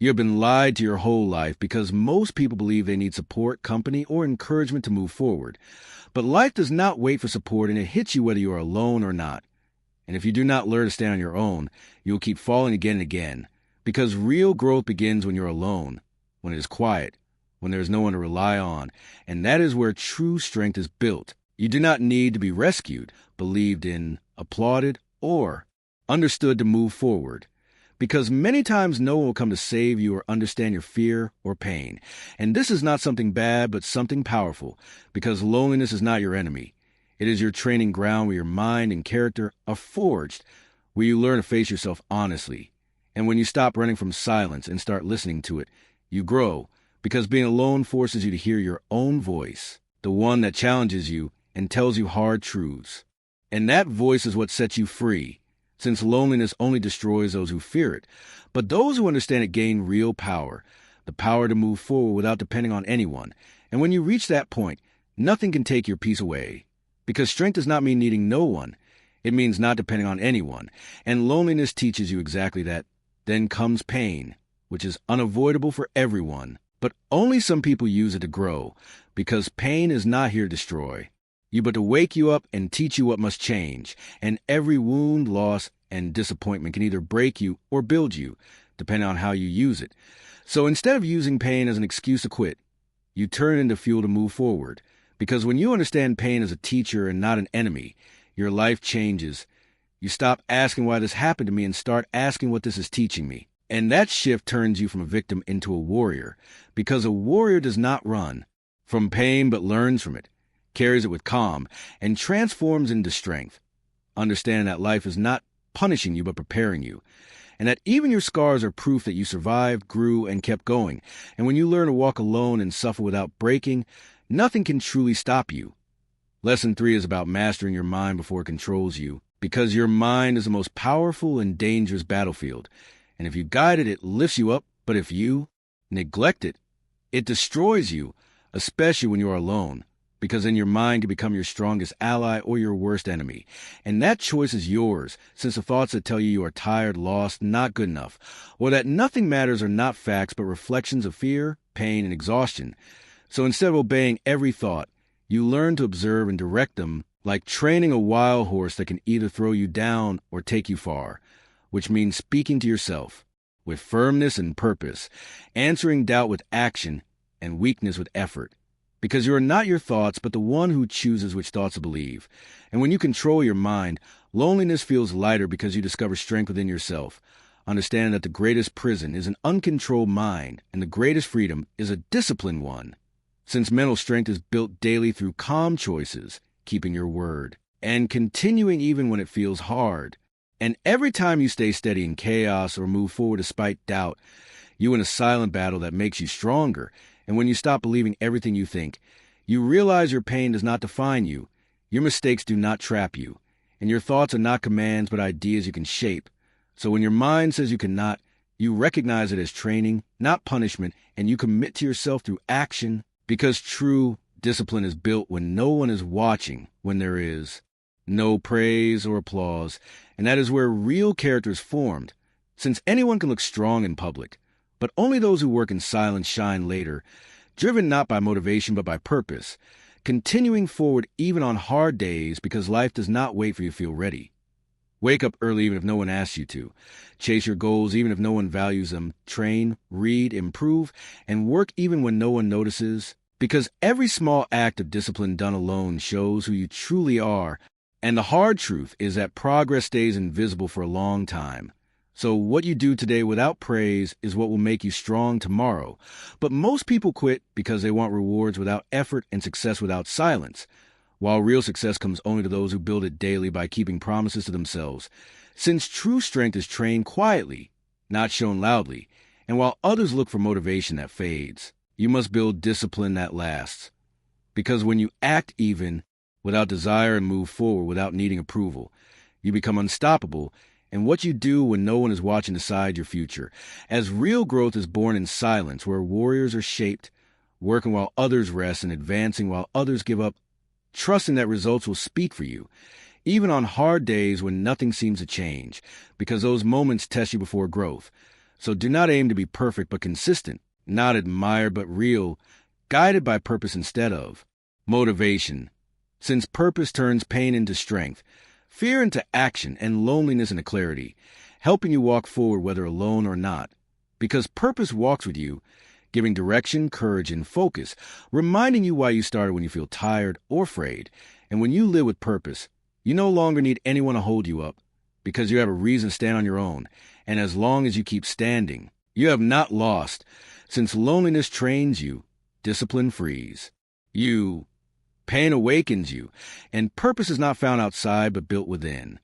You have been lied to your whole life because most people believe they need support, company, or encouragement to move forward. But life does not wait for support, and it hits you whether you are alone or not. And if you do not learn to stand on your own, you will keep falling again and again. Because real growth begins when you're alone, when it is quiet, when there is no one to rely on, and that is where true strength is built. You do not need to be rescued, believed in, applauded, or understood to move forward. Because many times no one will come to save you or understand your fear or pain. And this is not something bad, but something powerful, because loneliness is not your enemy. It is your training ground where your mind and character are forged, where you learn to face yourself honestly. And when you stop running from silence and start listening to it, you grow, because being alone forces you to hear your own voice, the one that challenges you and tells you hard truths. And that voice is what sets you free, since loneliness only destroys those who fear it. But those who understand it gain real power, the power to move forward without depending on anyone. And when you reach that point, nothing can take your peace away. Because strength does not mean needing no one. It means not depending on anyone. And loneliness teaches you exactly that. Then comes pain, which is unavoidable for everyone. But only some people use it to grow, because pain is not here to destroy you, but to wake you up and teach you what must change. And every wound, loss, and disappointment can either break you or build you, depending on how you use it. So instead of using pain as an excuse to quit, you turn it into fuel to move forward. Because when you understand pain as a teacher and not an enemy, your life changes. You stop asking why this happened to me and start asking what this is teaching me. And that shift turns you from a victim into a warrior, because a warrior does not run from pain but learns from it, carries it with calm, and transforms into strength, understanding that life is not punishing you but preparing you, and that even your scars are proof that you survived, grew, and kept going. And when you learn to walk alone and suffer without breaking, nothing can truly stop you. Lesson 3 is about mastering your mind before it controls you, because your mind is the most powerful and dangerous battlefield. And if you guide it, it lifts you up, but if you neglect it, it destroys you, especially when you are alone. Because then your mind can become your strongest ally or your worst enemy. And that choice is yours, since the thoughts that tell you are tired, lost, not good enough, or that nothing matters are not facts but reflections of fear, pain, and exhaustion. So instead of obeying every thought, you learn to observe and direct them, like training a wild horse that can either throw you down or take you far, which means speaking to yourself with firmness and purpose, answering doubt with action, and weakness with effort. Because you are not your thoughts, but the one who chooses which thoughts to believe. And when you control your mind, loneliness feels lighter because you discover strength within yourself, understanding that the greatest prison is an uncontrolled mind, and the greatest freedom is a disciplined one. Since mental strength is built daily through calm choices, keeping your word, and continuing even when it feels hard. And every time you stay steady in chaos or move forward despite doubt, you win a silent battle that makes you stronger. And when you stop believing everything you think, you realize your pain does not define you, your mistakes do not trap you, and your thoughts are not commands but ideas you can shape. So when your mind says you cannot, you recognize it as training, not punishment, and you commit to yourself through action, because true discipline is built when no one is watching, when there is no praise or applause, and that is where real character is formed, since anyone can look strong in public. But only those who work in silence shine later, driven not by motivation but by purpose, continuing forward even on hard days because life does not wait for you to feel ready. Wake up early even if no one asks you to. Chase your goals even if no one values them. Train, read, improve, and work even when no one notices. Because every small act of discipline done alone shows who you truly are. And the hard truth is that progress stays invisible for a long time. So what you do today without praise is what will make you strong tomorrow. But most people quit because they want rewards without effort and success without silence, while real success comes only to those who build it daily by keeping promises to themselves. Since true strength is trained quietly, not shown loudly, and while others look for motivation that fades, you must build discipline that lasts. Because when you act even, without desire and move forward without needing approval, you become unstoppable. And what you do when no one is watching decide your future. As real growth is born in silence, where warriors are shaped, working while others rest and advancing while others give up, trusting that results will speak for you, even on hard days when nothing seems to change, because those moments test you before growth. So do not aim to be perfect but consistent, not admired but real, guided by purpose instead of motivation. Since purpose turns pain into strength, fear into action, and loneliness into clarity, helping you walk forward whether alone or not. Because purpose walks with you, giving direction, courage, and focus, reminding you why you started when you feel tired or afraid. And when you live with purpose, you no longer need anyone to hold you up, because you have a reason to stand on your own. And as long as you keep standing, you have not lost, since loneliness trains you, discipline frees you, pain awakens you, and purpose is not found outside but built within.